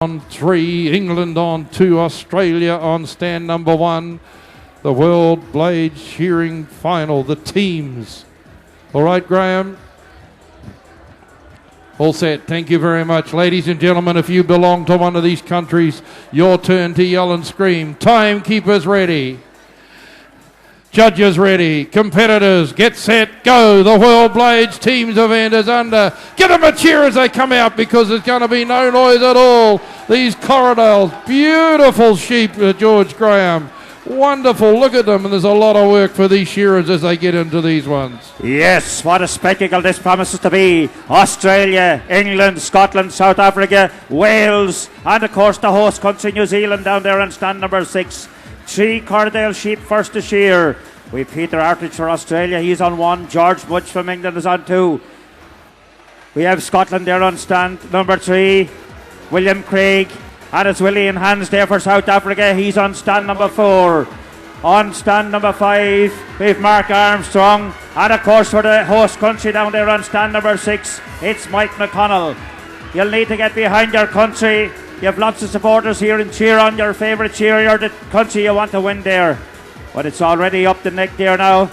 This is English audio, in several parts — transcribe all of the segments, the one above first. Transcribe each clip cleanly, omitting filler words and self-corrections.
on 3, England on 2, Australia on stand number 1. The World Blade Shearing Final, the teams. All right, Graham? All set. Thank you very much. Ladies and gentlemen, if you belong to one of these countries, your turn to yell and scream. Timekeepers ready. Judges ready. Competitors, get set, go. The World Blades teams event is under. Give them a cheer as they come out because there's going to be no noise at all. These Corridales, beautiful sheep, George Graham. Wonderful, look at them, and there's a lot of work for these shearers as they get into these ones. Yes, what a spectacle this promises to be. Australia, England, Scotland, South Africa, Wales, and of course the host country New Zealand down there on stand number 6. 3 Corridale sheep first to shear. We've Peter Artridge for Australia, he's on 1. George Mudge from England is on 2. We have Scotland there on stand number 3. William Craig. And it's Willie in hands there for South Africa. He's on stand number 4. On stand number 5, we've Mark Armstrong. And of course for the host country down there on stand number 6, it's Mike McConnell. You'll need to get behind your country. You have lots of supporters here and cheer on your favourite cheerier, the country you want to win there. But it's already up the neck there now.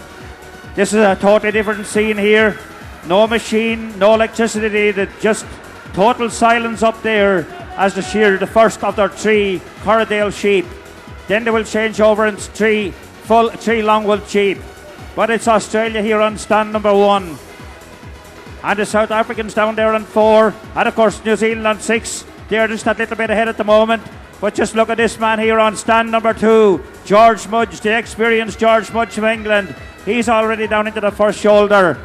This is a totally different scene here. No machine, no electricity, just total silence up there as they shear the first of their 3 Corridale sheep. Then they will change over in 3 long-wool sheep. But it's Australia here on stand number 1. And the South Africans down there on 4. And of course New Zealand on 6. They're just a little bit ahead at the moment. But just look at this man here on stand number 2. George Mudge, the experienced George Mudge from England. He's already down into the first shoulder.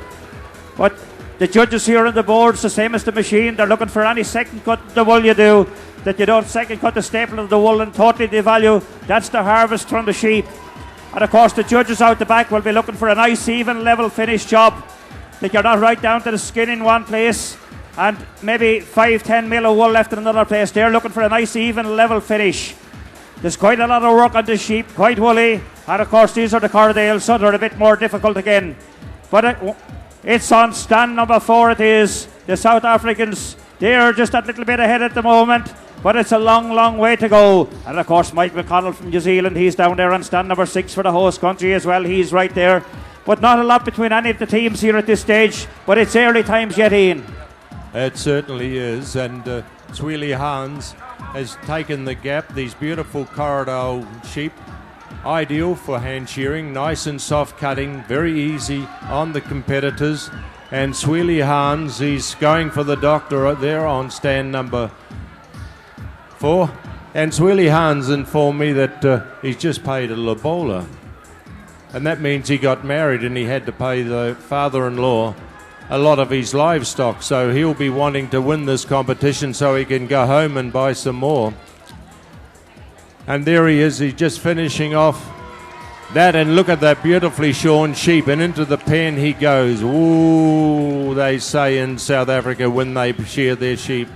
But the judges here on the boards, the same as the machine, they're looking for any second cut of the wool you do, that you don't second cut the staple of the wool and totally devalue. That's the harvest from the sheep. And of course the judges out the back will be looking for a nice even level finish job, that you're not right down to the skin in one place and maybe 5-10 mil of wool left in another place. They're looking for a nice even level finish. There's quite a lot of work on the sheep, quite woolly, and of course these are the Corridales, so they're a bit more difficult again. But it's on stand number 4 it is. The South Africans, they're just a little bit ahead at the moment, but it's a long, long way to go. And of course Mike McConnell from New Zealand, he's down there on stand number 6 for the host country as well. He's right there. But not a lot between any of the teams here at this stage, but it's early times yet, Ian. It certainly is, and Sweely Hans has taken the gap. These beautiful Corridale sheep, ideal for hand shearing, nice and soft cutting, very easy on the competitors. And Sweely Hans, he's going for the doctor there on stand number 4. And Sweely Hans informed me that he's just paid a lobola. And that means he got married and he had to pay the father-in-law a lot of his livestock. So he'll be wanting to win this competition so he can go home and buy some more. And there he is, he's just finishing off that, and look at that beautifully shorn sheep, and into the pen he goes. Ooh, they say in South Africa when they shear their sheep.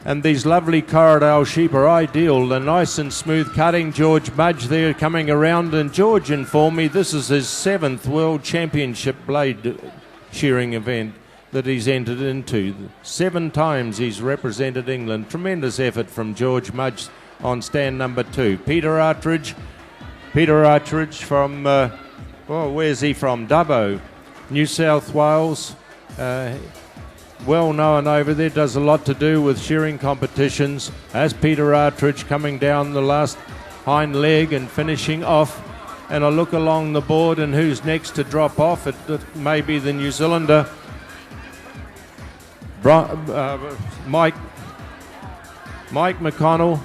And these lovely Corridale sheep are ideal. They're nice and smooth cutting. George Mudge there coming around, and George informed me this is his 7th World Championship blade shearing event that he's entered into. 7 times he's represented England. Tremendous effort from George Mudge on stand number 2. Peter Artridge from, where's he from? Dubbo, New South Wales. Well known over there, does a lot to do with shearing competitions. As Peter Artridge coming down the last hind leg and finishing off. And I look along the board, and who's next to drop off? It may be the New Zealander, Mike McConnell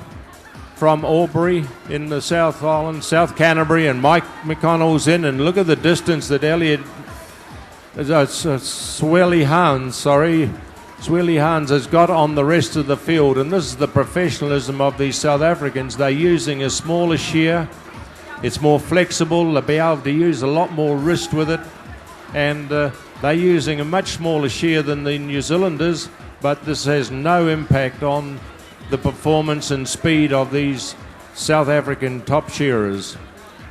from Albury in the South Island, South Canterbury, and Mike McConnell's in. And look at the distance that Sweely Hans has got on the rest of the field, and this is the professionalism of these South Africans. They're using a smaller shear. It's more flexible. They'll be able to use a lot more wrist with it, and they're using a much smaller shear than the New Zealanders, but this has no impact on the performance and speed of these South African top shearers.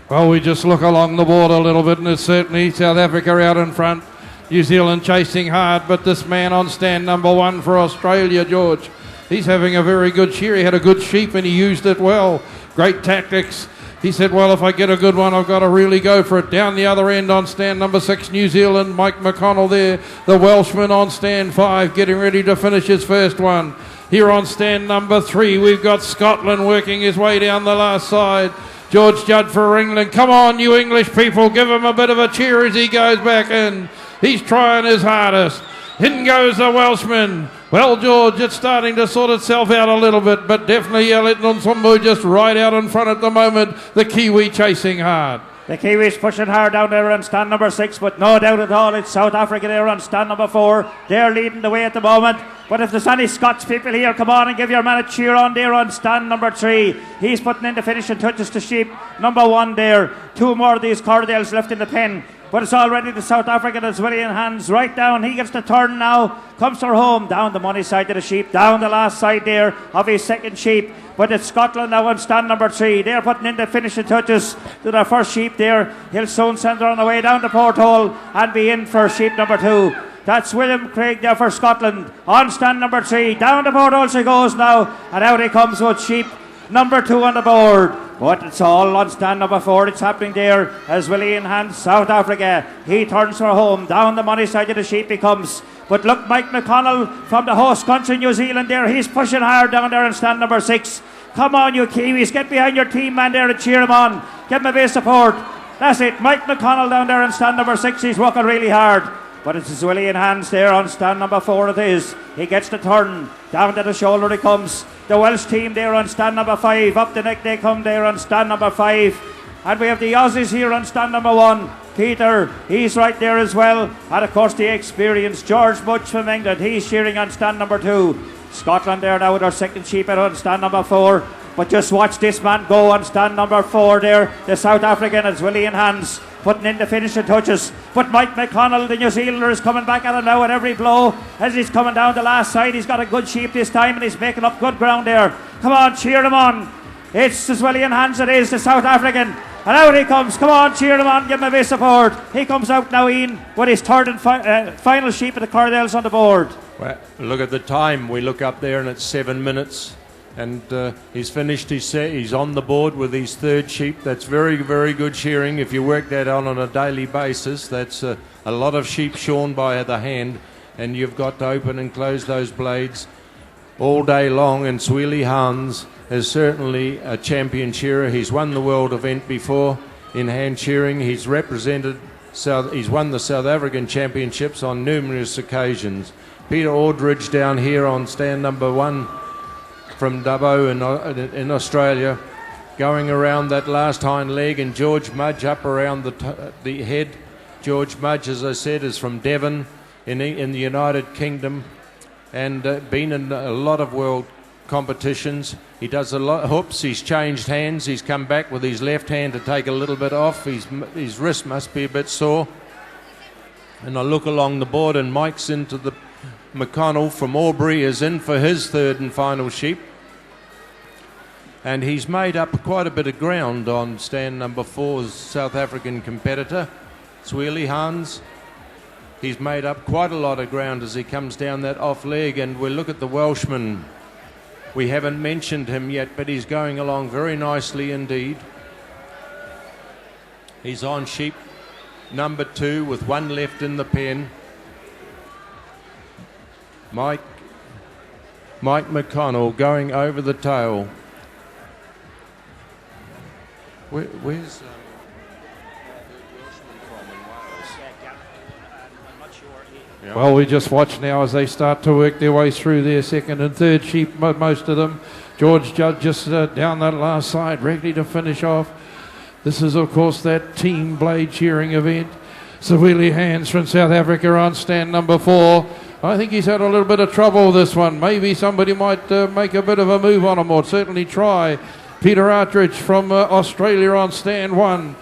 Well, we just look along the board a little bit, and it's certainly South Africa out in front, New Zealand chasing hard, but this man on stand number 1 for Australia, George, He's having a very good shear. He had a good sheep and he used it well. Great tactics. He said, well, if I get a good one, I've got to really go for it. Down the other end on stand number 6, New Zealand, Mike McConnell there. The Welshman on stand 5, getting ready to finish his first one. Here on stand number 3, we've got Scotland working his way down the last side. George Judd for England. Come on, you English people, give him a bit of a cheer as he goes back in. He's trying his hardest. In goes the Welshman. Well, George, it's starting to sort itself out a little bit, but definitely Elliot Nsumbu just right out in front at the moment. The Kiwi chasing hard. The Kiwis pushing hard down there on stand number 6, but no doubt at all it's South Africa there on stand number 4. They're leading the way at the moment. But if there's any Scots people here, come on and give your man a cheer on there on stand number 3. He's putting in the finishing touches to sheep number 1 there. 2 more of these Cordales left in the pen. But it's already the South African that's really in hands right down. He gets the turn now. Comes her home down the money side of the sheep. Down the last side there of his second sheep. But it's Scotland now on stand number 3. They're putting in the finishing touches to their first sheep there. He'll soon send her on the way down the porthole and be in for sheep number 2. That's William Craig there for Scotland on stand number 3. Down the porthole she goes now. And out he comes with sheep number 2 on the board. But it's all on stand number 4. It's happening there as Willie in hand. South Africa. He turns her home. Down the money side of the sheep he comes. But look, Mike McConnell from the host country, New Zealand there. He's pushing hard down there on stand number 6. Come on, you Kiwis. Get behind your team man there and cheer him on. Give him a bit of support. That's it. Mike McConnell down there on stand number 6. He's working really hard. But it's his Willie in hands there on stand number 4 it is. He gets the turn. Down to the shoulder he comes. The Welsh team there on stand number 5. Up the neck they come there on stand number 5. And we have the Aussies here on stand number 1. Peter, he's right there as well. And of course the experienced George Mudge from England. He's shearing on stand number 2. Scotland there now with our second sheep on stand number 4. But just watch this man go on stand number 4 there. The South African is Willie in hands, putting in the finishing touches. But Mike McConnell, the New Zealander, is coming back at him now at every blow as he's coming down the last side. He's got a good sheep this time and he's making up good ground there. Come on, cheer him on. It's as Willie in hands it is, the South African. And out he comes. Come on, cheer him on, give him a bit of support. He comes out now, Ian, with his third and final sheep of the Cordales on the board. Well, look at the time. We look up there and it's 7 minutes. And he's finished his set. He's on the board with his third sheep. That's very, very good shearing. If you work that on a daily basis, that's a lot of sheep shorn by the hand. And you've got to open and close those blades all day long. And Sweely Hans is certainly a champion shearer. He's won the world event before in hand shearing. He's represented he's won the South African championships on numerous occasions. Peter Aldridge down here on stand number 1 from Dubbo in Australia, going around that last hind leg, and George Mudge up around the head. George Mudge, as I said, is from Devon in the United Kingdom, and been in a lot of world competitions. He does a lot of hoops. He's changed hands. He's come back with his left hand to take a little bit off. His wrist must be a bit sore. And I look along the board, and Mike's into the McConnell from Albury is in for his third and final sheep. And he's made up quite a bit of ground on stand number 4's South African competitor, Sweely Hans. He's made up quite a lot of ground as he comes down that off leg, and we'll look at the Welshman. We haven't mentioned him yet, but he's going along very nicely indeed. He's on sheep number 2 with 1 left in the pen. Mike McConnell going over the tail. Where's the Welshman from in Wales? Yeah. Well, we just watch now as they start to work their way through their second and third sheep, most of them. George Judd just down that last side, ready to finish off. This is, of course, that team blade shearing event. Sawili Hands from South Africa on stand number 4. I think he's had a little bit of trouble with this one. Maybe somebody might make a bit of a move on him, or certainly try. Peter Artridge from Australia on stand 1.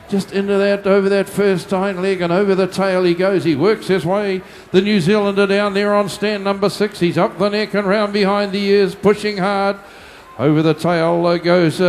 Just into that, over that first hind leg and over the tail he goes. He works his way. The New Zealander down there on stand number 6. He's up the neck and round behind the ears, pushing hard. Over the tail goes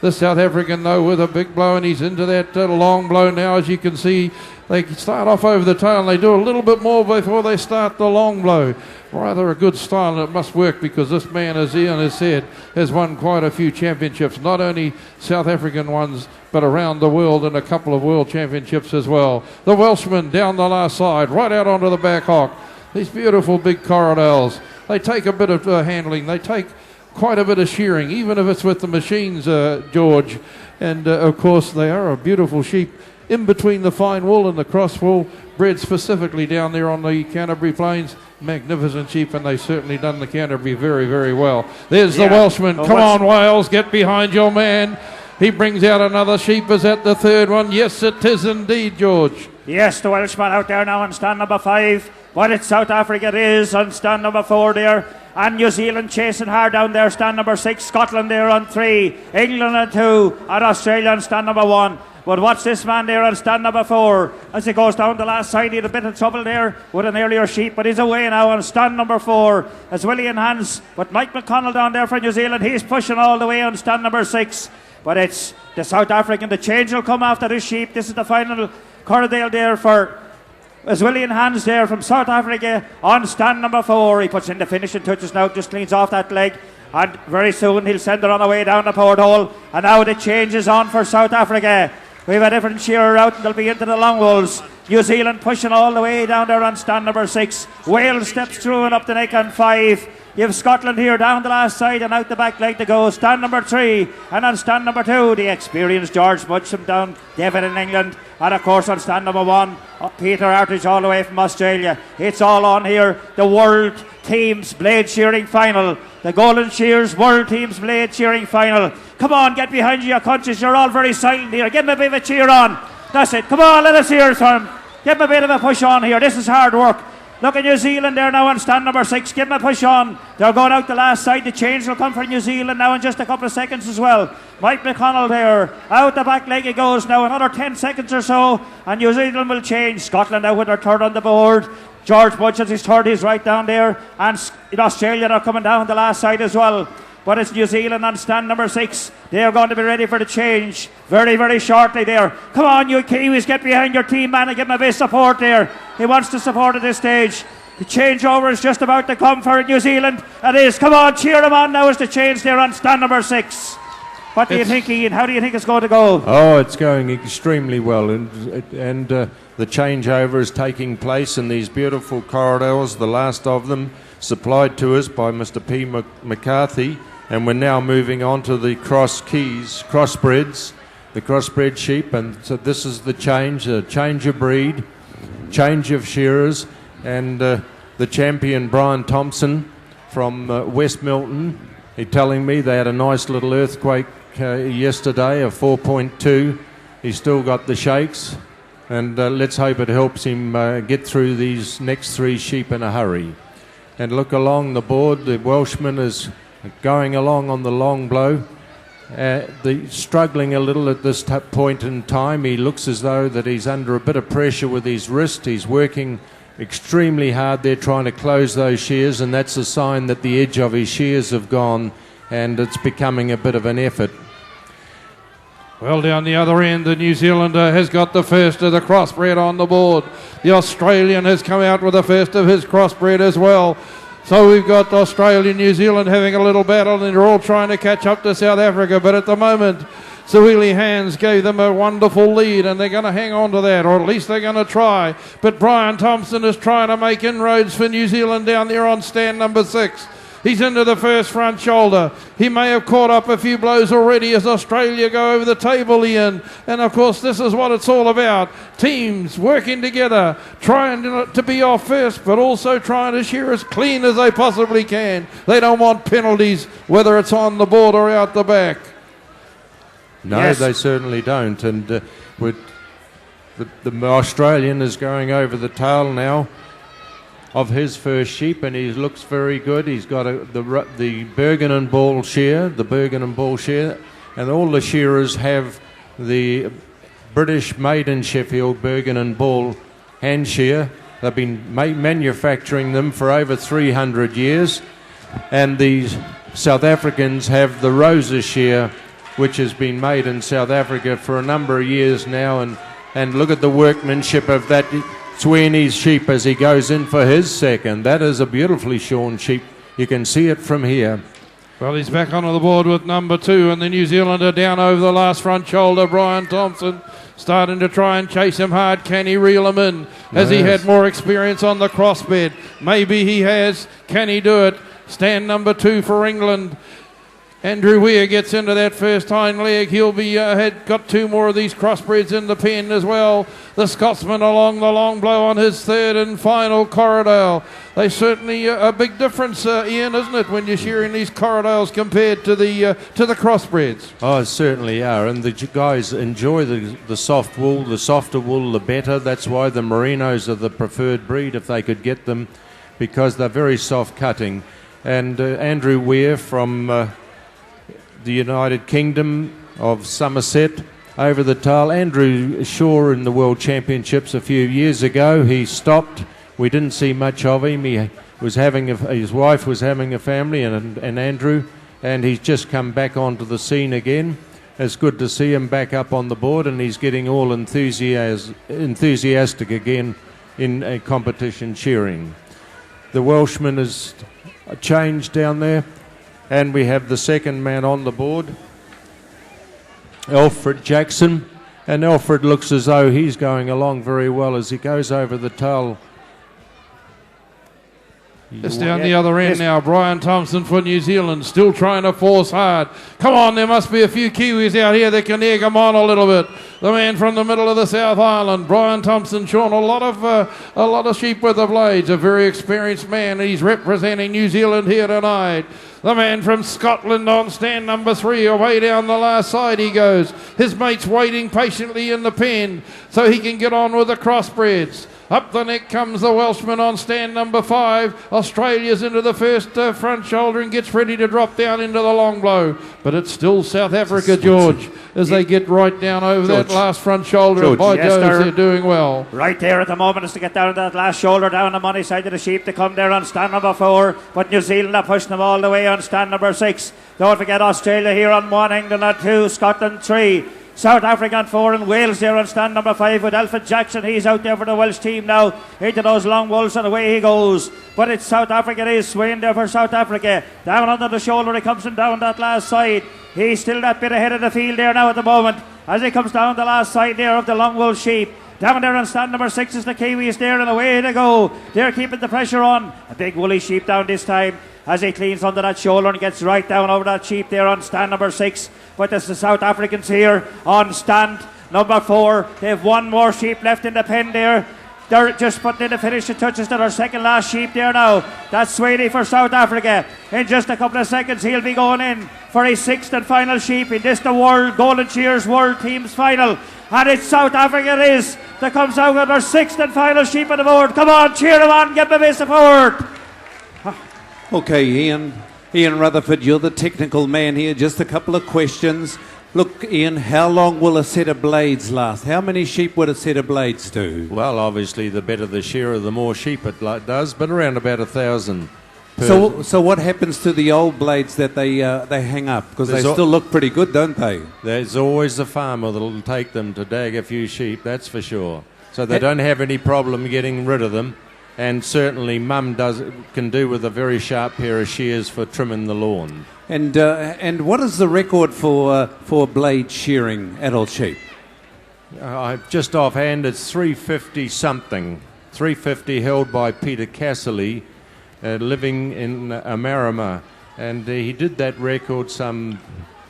The South African, though, with a big blow, and he's into that long blow now. As you can see, they start off over the tail, and they do a little bit more before they start the long blow. Rather a good style, and it must work because this man, as Ian has said, has won quite a few championships, not only South African ones, but around the world, and a couple of world championships as well. The Welshman down the last side, right out onto the back hock. These beautiful big corridors. They take a bit of handling. They take quite a bit of shearing, even if it's with the machines, George. And, of course, they are a beautiful sheep in between the fine wool and the cross wool, bred specifically down there on the Canterbury Plains. Magnificent sheep, and they've certainly done the Canterbury very, very well. There's the Welshman. Come on, Wales, get behind your man. He brings out another sheep. Is that the third one? Yes, it is indeed, George. Yes, the Welshman out there now on stand number 5. But it's South Africa it is on stand number 4 there. And New Zealand chasing hard down there, stand number 6. Scotland there on 3. England on 2. And Australia on stand number 1. But watch this man there on stand number 4 as he goes down the last side. He had a bit of trouble there with an earlier sheep, but he's away now on stand number 4 as Willie in hands. But Mike McConnell down there for New Zealand, he's pushing all the way on stand number 6. But it's the South African. The change will come after this sheep. This is the final Corridale there for as Willie in hands there from South Africa on stand number 4. He puts in the finishing touches now, just cleans off that leg. And very soon he'll send it on the way down the porthole. And now the change is on for South Africa. We have a different shearer out and they'll be into the long wolves. New Zealand pushing all the way down there on stand number 6. Wales steps through and up the neck on 5. You have Scotland here down the last side and out the back leg to go. Stand number 3. And on stand number 2, the experienced George Mudsham down, David in England. And of course on stand number 1, Peter Artridge all the way from Australia. It's all on here. The World Teams Blade Shearing Final. The Golden Shears World Teams Blade Shearing Final. Come on, get behind you, countries. You're all very silent here. Give them a bit of a cheer on. That's it. Come on, let us hear it from them. Give them a bit of a push on here. This is hard work. Look at New Zealand there now on stand number 6. Give them a push on. They're going out the last side. The change will come for New Zealand now in just a couple of seconds as well. Mike McConnell there. Out the back leg it goes now. Another 10 seconds or so. And New Zealand will change. Scotland now with their third on the board. George Butchers is third. He's right down there. And in Australia they're coming down the last side as well. But it's New Zealand on stand number 6. They're going to be ready for the change very, very shortly there. Come on, you Kiwis, get behind your team, man, and give him a bit of support there. He wants to support at this stage. The changeover is just about to come for New Zealand. It is. Come on, cheer him on now as the change there on stand number 6. What do you think, Ian? How do you think it's going to go? Oh, it's going extremely well. And the changeover is taking place in these beautiful corridors, the last of them supplied to us by Mr. P. McCarthy. And we're now moving on to the crossbreds, the crossbred sheep. And so this is the change of breed, change of shearers. And the champion, Brian Thompson from West Milton, he's telling me they had a nice little earthquake yesterday of 4.2. He's still got the shakes. And let's hope it helps him get through these next 3 sheep in a hurry. And look along the board, the Welshman is going along on the long blow, struggling a little at this point in time. He looks as though that he's under a bit of pressure with his wrist. He's working extremely hard there trying to close those shears, and that's a sign that the edge of his shears have gone and it's becoming a bit of an effort. Well, down the other end, the New Zealander has got the first of the crossbred on the board. The Australian has come out with the first of his crossbred as well. So we've got Australia and New Zealand having a little battle, and they're all trying to catch up to South Africa. But at the moment, Sawili Hands gave them a wonderful lead, and they're going to hang on to that, or at least they're going to try. But Brian Thompson is trying to make inroads for New Zealand down there on stand number 6. He's into the first front shoulder. He may have caught up a few blows already as Australia go over the table, Ian. And of course, this is what it's all about. Teams working together, trying to be off first, but also trying to shear as clean as they possibly can. They don't want penalties, whether it's on the board or out the back. No, yes. They certainly don't. And the Australian is going over the tail now of his first sheep, and he looks very good. He's got the Bergen and Ball shear, and all the shearers have the British made in Sheffield Bergen and Ball hand shear. They've been manufacturing them for over 300 years, and the South Africans have the Rosa shear which has been made in South Africa for a number of years now, and look at the workmanship of that Sweeney's sheep as he goes in for his second. That is a beautifully shorn sheep. You can see it from here. Well, he's back onto the board with number 2, and the New Zealander down over the last front shoulder, Brian Thompson, starting to try and chase him hard. Can he reel him in? Has he had more experience on the crossbed? Maybe he has. Can he do it? Stand number 2 for England. Andrew Weir gets into that first hind leg. He'll be got 2 more of these crossbreds in the pen as well. The Scotsman along the long blow on his third and final Corridale. They certainly a big difference, Ian, isn't it, when you're shearing these Corridales compared to the crossbreds? Oh, certainly are, and the guys enjoy the soft wool. The softer wool, the better. That's why the Merinos are the preferred breed if they could get them, because they're very soft cutting. And Andrew Weir from the United Kingdom of Somerset over the tail. Andrew Shaw in the World Championships a few years ago. He stopped. We didn't see much of him. He was his wife was having a family, and Andrew, and he's just come back onto the scene again. It's good to see him back up on the board, and he's getting all enthusiastic again in competition shearing. The Welshman has changed down there. And we have the second man on the board, Alfred Jackson. And Alfred looks as though he's going along very well as he goes over the tail. It's down the other end now. Brian Thompson for New Zealand, still trying to force hard. Come on, there must be a few Kiwis out here that can egg him on a little bit. The man from the middle of the South Island, Brian Thompson, shorn a lot of sheep with the blades. A very experienced man. He's representing New Zealand here tonight. The man from Scotland on stand number 3, away down the last side he goes. His mate's waiting patiently in the pen so he can get on with the crossbreds. Up the neck comes the Welshman on stand number 5. Australia's into the first front shoulder and gets ready to drop down into the long blow. But it's still South Africa, George, as they get right down over that last front shoulder. And by Jove, they're doing well. Right there at the moment is to get down that last shoulder, down the money side of the sheep, to come there on stand number 4. But New Zealand are pushing them all the way on stand number 6. Don't forget Australia here on 1, England on 2, Scotland 3. South Africa on 4, and Wales there on stand number 5 with Alfred Jackson. He's out there for the Welsh team now, into those long wolves, and away he goes. But it's South Africa, it is swaying there for South Africa. Down under the shoulder he comes, and down that last side. He's still that bit ahead of the field there now at the moment, as he comes down the last side there of the long wolf sheep. Down there on stand number 6 is the Kiwis there, and away they go. They're keeping the pressure on. A big woolly sheep down this time, as he cleans under that shoulder and gets right down over that sheep there on stand number 6. But there's the South Africans here on stand number 4. They have 1 more sheep left in the pen there. They're just putting in the finishing touches to their second last sheep there now. That's Sweeney for South Africa. In just a couple of seconds he'll be going in for his 6th and final sheep in this, the World Golden Shears World Teams Final. And it's South Africa it is that comes out with their 6th and final sheep on the board. Come on, cheer them on, give them a bit of support. Okay, Ian Rutherford, you're the technical man here. Just a couple of questions. Look, Ian, how long will a set of blades last? How many sheep would a set of blades do? Well, obviously, the better the shearer, the more sheep it does, but around about 1,000. So what happens to the old blades that they hang up? Because they still look pretty good, don't they? There's always a farmer that'll take them to dag a few sheep, that's for sure. So they don't have any problem getting rid of them. And certainly Mum can do with a very sharp pair of shears for trimming the lawn. And what is the record for blade shearing adult sheep? Just offhand, it's 350 something. 350 held by Peter Casserly, living in Amarama. And he did that record some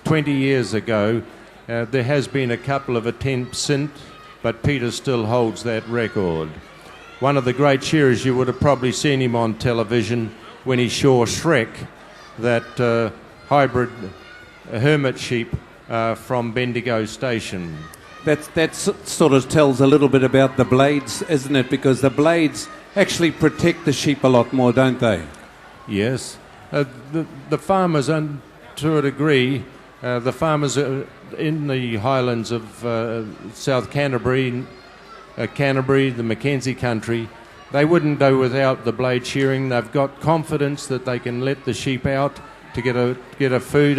20 years ago. There has been a couple of attempts since, but Peter still holds that record. One of the great shearers, you would have probably seen him on television when he shore Shrek, that hybrid hermit sheep from Bendigo Station. That sort of tells a little bit about the blades, isn't it? Because the blades actually protect the sheep a lot more, don't they? Yes. The farmers, and to a degree, the farmers in the highlands of South Canterbury, the Mackenzie country, they wouldn't do without the blade shearing. They've got confidence that they can let the sheep out to get a feed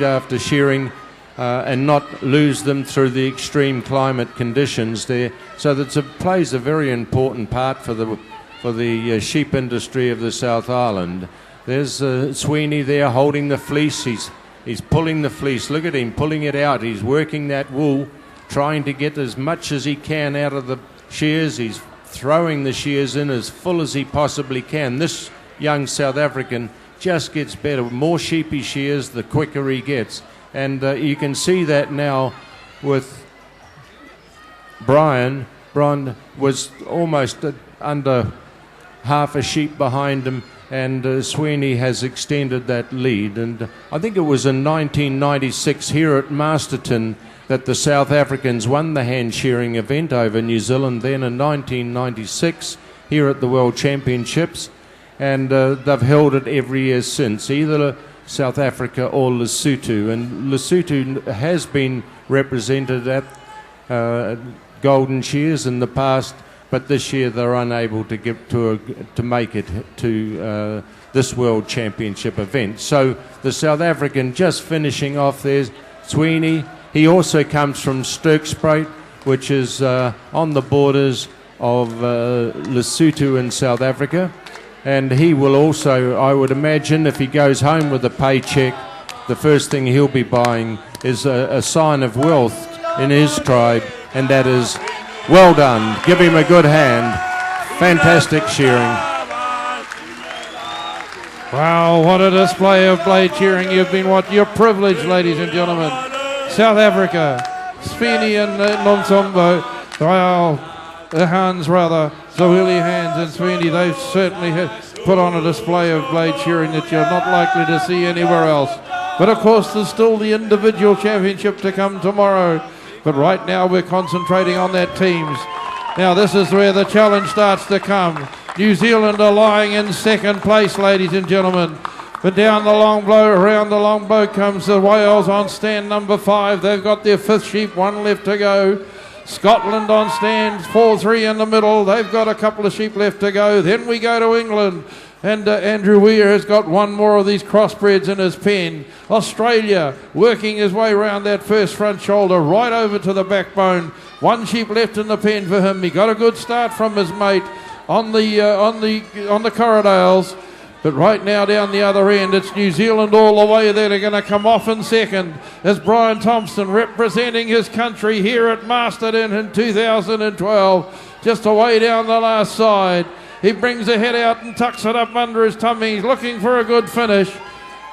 after shearing, and not lose them through the extreme climate conditions there. So that plays a very important part for the sheep industry of the South Island. There's Sweeney there holding the fleece. He's pulling the fleece. Look at him pulling it out. He's working that wool, trying to get as much as he can out of the shears. He's throwing the shears in as full as he possibly can. This young South African just gets better. More sheep he shears, the quicker he gets. And you can see that now with Brian. Brian was almost under half a sheep behind him, and Sweeney has extended that lead. And I think it was in 1996 here at Masterton that the South Africans won the hand shearing event over New Zealand. Then in 1996 here at the World Championships, and they've held it every year since, either South Africa or Lesotho. And Lesotho has been represented at Golden Shears in the past, but this year they're unable to get to make it to this World Championship event. So the South African just finishing off there, Sweeney. He also comes from Sturkspruit, which is on the borders of Lesotho and South Africa. And he will also, I would imagine, if he goes home with a paycheck, the first thing he'll be buying is a sign of wealth in his tribe, and that is, well done. Give him a good hand. Fantastic shearing. Wow, what a display of blade shearing you've been watching. You're privileged, ladies and gentlemen. South Africa, Sweeney and Nonsombo. Wow, the Hans rather, Zawili Hands and Sweeney, they've certainly put on a display of blade shearing that you're not likely to see anywhere else. But of course there's still the individual championship to come tomorrow. But right now we're concentrating on that teams. Now this is where the challenge starts to come. New Zealand are lying in second place, ladies and gentlemen. But down the long blow, around the long bow comes the Wales on stand number 5. They've got their 5th sheep, 1 left to go. Scotland on stand 4-3 in the middle. They've got a couple of sheep left to go. Then we go to England. And Andrew Weir has got 1 more of these crossbreds in his pen. Australia working his way around that first front shoulder right over to the backbone. 1 sheep left in the pen for him. He got a good start from his mate on the Corridales. But right now down the other end, it's New Zealand all the way there. They're going to come off in second as Brian Thompson representing his country here at Masterton in 2012. Just away down the last side. He brings the head out and tucks it up under his tummy. He's looking for a good finish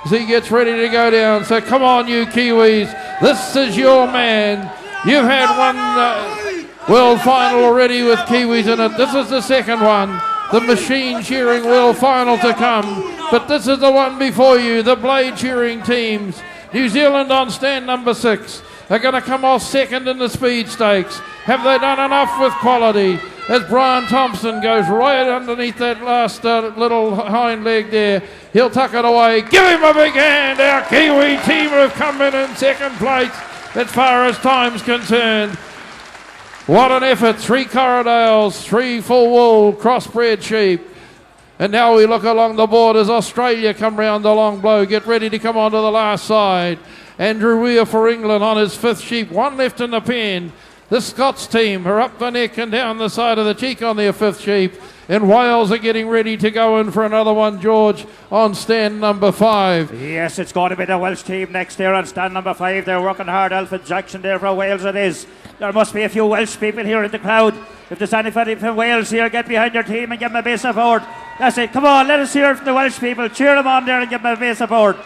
as he gets ready to go down. So come on, you Kiwis. This is your man. You've had one world final already with Kiwis in it. This is the second one. The machine shearing world final to come. But this is the one before you. The blade shearing teams. New Zealand on stand number 6. They're going to come off second in the speed stakes. Have they done enough with quality? As Brian Thompson goes right underneath that last little hind leg there. He'll tuck it away. Give him a big hand. Our Kiwi team have come in second place as far as time's concerned. What an effort. 3 Corridales, 3 full wool crossbred sheep. And now we look along the board as Australia come round the long blow. Get ready to come onto the last side. Andrew Weir for England on his 5th sheep. 1 left in the pen. The Scots team are up the neck and down the side of the cheek on their 5th sheep. And Wales are getting ready to go in for another one, George, on stand number 5. Yes, it's going to be the Welsh team next there on stand number 5. They're working hard. Alfred Jackson there for Wales it is. There must be a few Welsh people here in the crowd. If there's anybody from Wales here, get behind your team and give them a bit of support. That's it. Come on, let us hear from the Welsh people. Cheer them on there and give them a bit of support.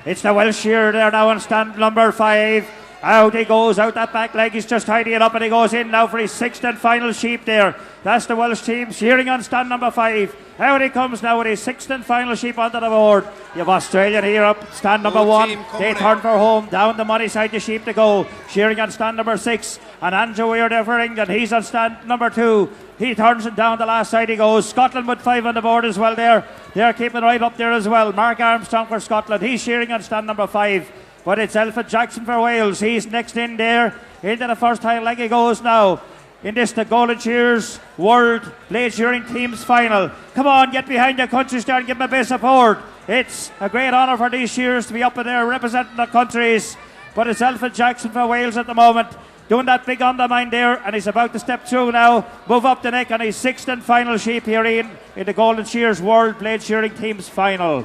It's the Welsh shearer there now on stand number 5. Out he goes, out that back leg, he's just tidying up and he goes in now for his 6th and final sheep there. That's the Welsh team shearing on stand number 5. Out he comes now with his 6th and final sheep onto the board. You have Australian here up, stand number 1. They turn for home, down the money side the sheep to go. Shearing on stand number 6. And Andrew Weir there for England, he's on stand number 2. He turns it down the last side he goes. Scotland with 5 on the board as well there. They're keeping right up there as well. Mark Armstrong for Scotland, he's shearing on stand number 5. But it's Alfred Jackson for Wales. He's next in there. Into the first high leg he goes now. In this, the Golden Shears World Blade Shearing Teams Final. Come on, get behind your country star and give them a bit of support. It's a great honour for these shearers to be up in there representing the countries. but it's Alfred Jackson for Wales at the moment, doing that big undermine there, and he's about to step through now, move up the neck on his sixth and final sheep here in the Golden Shears World Blade Shearing Team's final.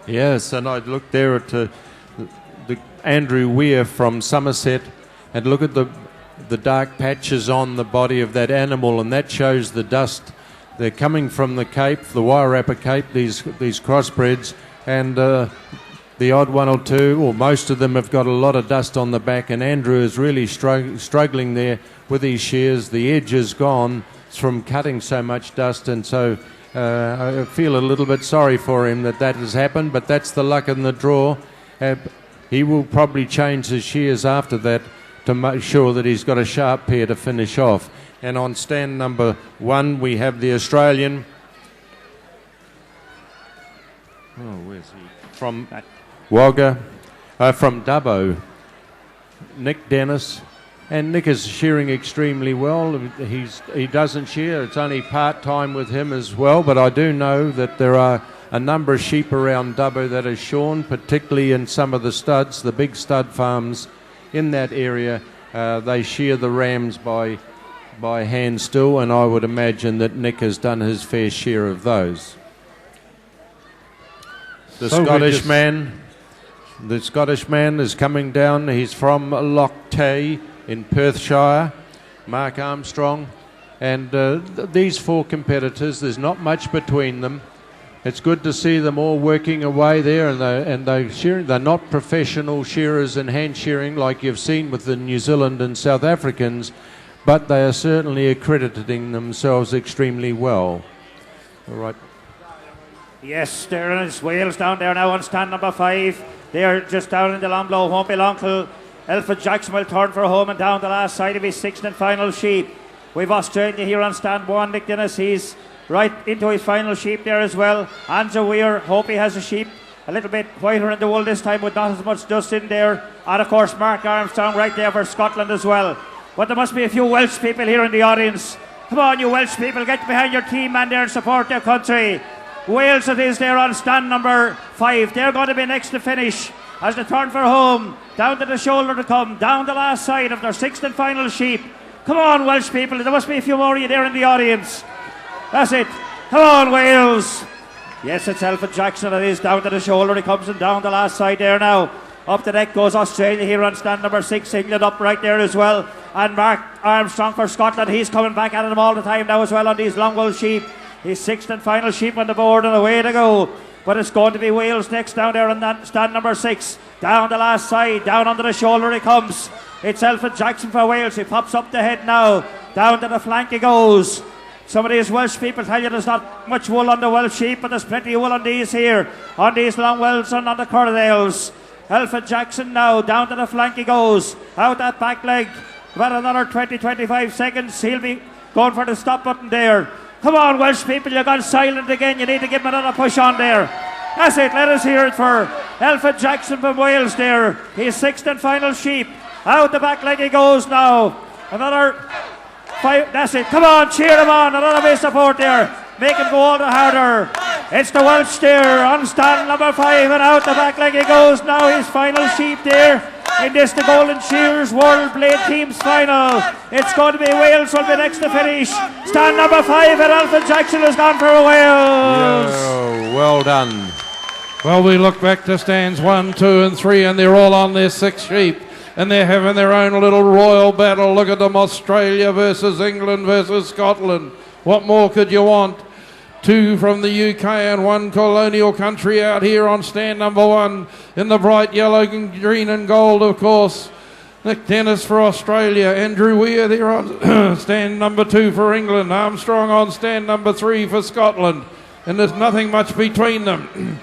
Yes, and I'd look there at the Andrew Weir from Somerset, and look at the dark patches on the body of that animal, and that shows the dust. They're coming from the Cape, the Wairarapa Cape, these crossbreds, and the odd one or two, or most of them, have got a lot of dust on the back, and Andrew is really struggling there with his shears. The edge is gone from cutting so much dust, and so I feel a little bit sorry for him that has happened, but that's the luck in the draw. He will probably change his shears after that to make sure that he's got a sharp pair to finish off. And on stand number 1, we have the Australian. Oh, where's he? From Wagga, from Dubbo, Nick Dennis. And Nick is shearing extremely well. He doesn't shear. It's only part-time with him as well. But I do know that there are a number of sheep around Dubbo that are shorn, particularly in some of the studs, the big stud farms in that area. They shear the rams by hand still, and I would imagine that Nick has done his fair share of those. The Scottish man is coming down. He's from Loch Tay in Perthshire, Mark Armstrong, and these 4 competitors, there's not much between them. It's good to see them all working away there, and they're shearing. They're not professional shearers in hand shearing like you've seen with the New Zealand and South Africans, but they are certainly accrediting themselves extremely well. All right. Yes, there is Wales down there now on stand number 5. They're just down in the long blow. Won't be long till Alfred Jackson will turn for home and down the last side of his sixth and final sheep. We've Australia here on stand 1. Nick Dennis, he's right into his final sheep there as well. Andrew Weir, hope he has a sheep a little bit whiter in the wool this time with not as much dust in there. And of course Mark Armstrong right there for Scotland as well. But there must be a few Welsh people here in the audience. Come on, you Welsh people, get behind your team man there and support their country. Wales it is there on stand number 5. They're going to be next to finish as they turn for home. Down to the shoulder to come, down the last side of their sixth and final sheep. Come on, Welsh people, there must be a few more of you there in the audience. That's it. Come on, Wales. Yes, it's Alfred Jackson. It is down to the shoulder. He comes and down the last side there now. Up the deck goes Australia here on stand number 6. England up right there as well. And Mark Armstrong for Scotland. He's coming back at them all the time now as well on these long wool sheep. His sixth and final sheep on the board and away to go. But it's going to be Wales next down there on stand number 6. Down the last side. Down under the shoulder he comes. It's Alfred Jackson for Wales. He pops up the head now. Down to the flank he goes. Some of these Welsh people tell you there's not much wool on the Welsh sheep, but there's plenty of wool on these here, on these long wells and on the Cordales. Alfred Jackson now, down to the flank he goes, out that back leg, about another 20-25 seconds, he'll be going for the stop button there. Come on Welsh people, you've gone silent again, you need to give him another push on there. That's it, let us hear it for Alfred Jackson from Wales there, his sixth and final sheep, out the back leg he goes now, another 5, that's it. Come on, cheer him on. Another bit of support there. Make him go all the harder. It's the Welsh steer on stand number 5 and out the back leg he goes now. His final sheep there in this the Golden Shears World Blade Team's final. It's going to be Wales will be next to finish. Stand number 5 and Alfred Jackson has gone for Wales. Yeah, well done. Well, we look back to stands 1, 2 and 3 and they're all on their 6 sheep. And they're having their own little royal battle. Look at them, Australia versus England versus Scotland. What more could you want? 2 from the UK and 1 colonial country out here on stand number 1 in the bright yellow, green and gold, of course. Nick Dennis for Australia. Andrew Weir there on stand number 2 for England. Armstrong on stand number 3 for Scotland. And there's nothing much between them.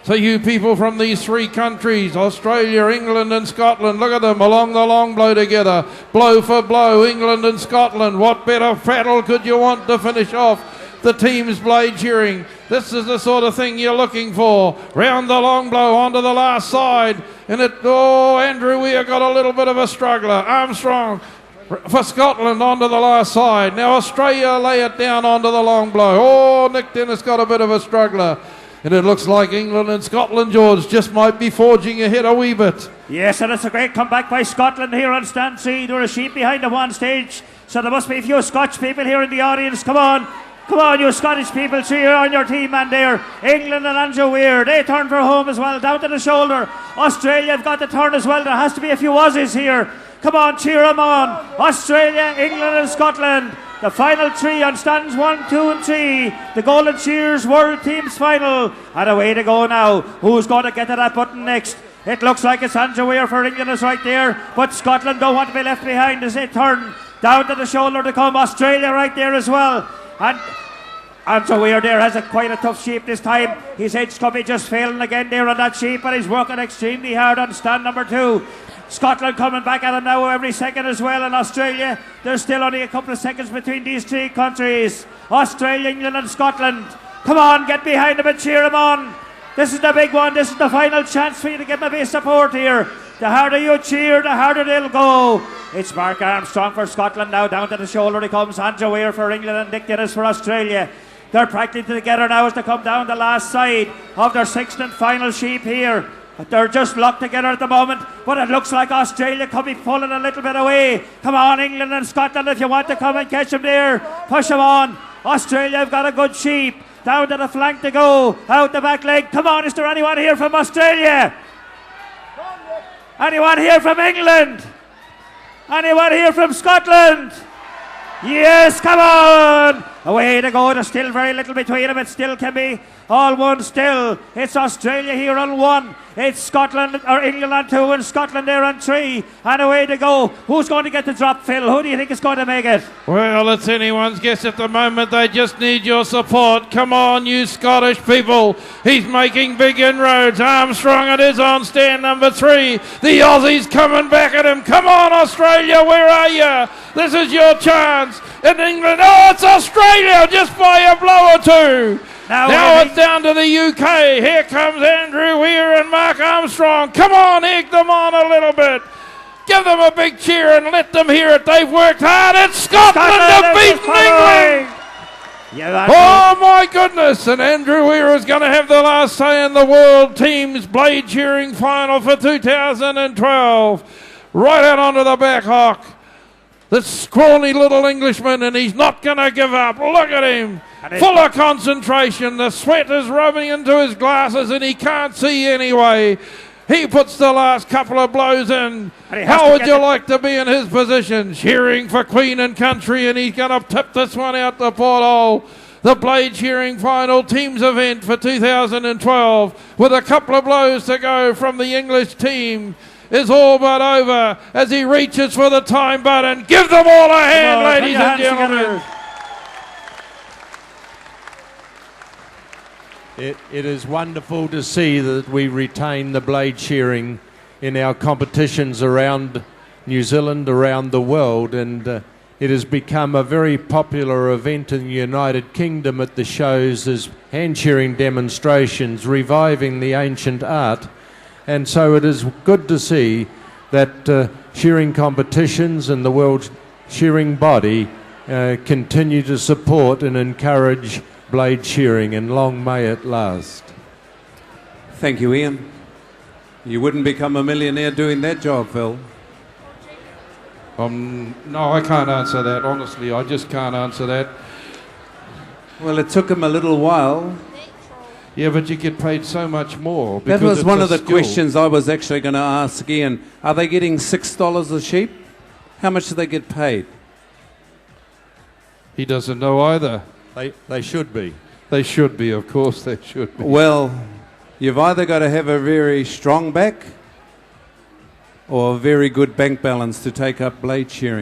So you people from these 3 countries, Australia, England and Scotland, look at them along the long blow together. Blow for blow, England and Scotland. What better battle could you want to finish off the team's blade shearing? This is the sort of thing you're looking for. Round the long blow onto the last side. And Andrew Weir got a little bit of a struggler. Armstrong for Scotland onto the last side. Now Australia lay it down onto the long blow. Nick Dennis got a bit of a struggler. And it looks like England and Scotland, George, just might be forging ahead a wee bit. Yes, and it's a great comeback by Scotland here on stand C. There are sheep behind them one stage, so there must be a few Scotch people here in the audience. Come on, you Scottish people, cheer on your team man there. England and Andrew Weir, they turn for home as well, down to the shoulder. Australia have got the turn as well. There has to be a few Aussies here. Come on, cheer them on. Australia, England and Scotland. The final three on stands 1, 2 and 3. The Golden Shears World Teams final. And away to go now. Who's going to get to that button next? It looks like it's Andrew Weir for England is right there. But Scotland don't want to be left behind as they turn. Down to the shoulder to come. Australia right there as well. And Andrew Weir there has quite a tough sheep this time. His edge cubby just failing again there on that sheep. But he's working extremely hard on stand number 2. Scotland coming back at him now every second as well, and Australia, there's still only a couple of seconds between these three countries. Australia, England and Scotland. Come on, get behind them and cheer them on. This is the big one, this is the final chance for you to give them a bit of support here. The harder you cheer, the harder they'll go. It's Mark Armstrong for Scotland now, down to the shoulder he comes. Andrew Weir for England and Nick Dennis for Australia. They're practically together now as they come down the last side of their sixth and final sheep here. They're just locked together at the moment, but it looks like Australia could be pulling a little bit away. Come on, England and Scotland, if you want to come and catch them there, push them on. Australia have got a good sheep. Down to the flank to go, out the back leg. Come on, is there anyone here from Australia? Anyone here from England? Anyone here from Scotland? Yes, come on! Away to go, there's still very little between them. It still can be all one still. It's Australia here on 1. It's Scotland, or England on 2, and Scotland there on 3. And away to go. Who's going to get the drop, Phil? Who do you think is going to make it? Well, it's anyone's guess at the moment. They just need your support. Come on, you Scottish people. He's making big inroads. Armstrong it is on stand number 3. The Aussies coming back at him. Come on, Australia, where are you? This is your chance. In England, oh, it's Australia just by a blow or two. Now it's down to the UK. Here comes Andrew Weir and Mark Armstrong. Come on, egg them on a little bit. Give them a big cheer and let them hear it. They've worked hard. It's Scotland have beaten England. Oh my goodness. And Andrew Weir is going to have the last say in the World Teams Blade Shearing Final for 2012. Right out onto the back hock. This scrawny little Englishman, and he's not going to give up. Look at him. Full of concentration. The sweat is rubbing into his glasses and he can't see anyway. He puts the last couple of blows in. How would you like to be in his position? Shearing for Queen and Country, and he's going to tip this one out the porthole. The Blade Shearing Final Teams event for 2012 with a couple of blows to go from the English team is all but over as he reaches for the time button. Give them all a hand, ladies and gentlemen. It is wonderful to see that we retain the blade shearing in our competitions around New Zealand, around the world, and it has become a very popular event in the United Kingdom at the shows as hand shearing demonstrations, reviving the ancient art. And so it is good to see that shearing competitions and the World Shearing Body continue to support and encourage blade shearing, and long may it last. Thank you, Ian. You wouldn't become a millionaire doing that job, Phil. No, I can't answer that. Honestly, I just can't answer that. Well, it took him a little while. Yeah, but you get paid so much more. That was one of the questions I was actually going to ask Ian. Are they getting $6 a sheep? How much do they get paid? He doesn't know either. They should be. They should be, of course they should be. Well, you've either got to have a very strong back or a very good bank balance to take up blade shearing.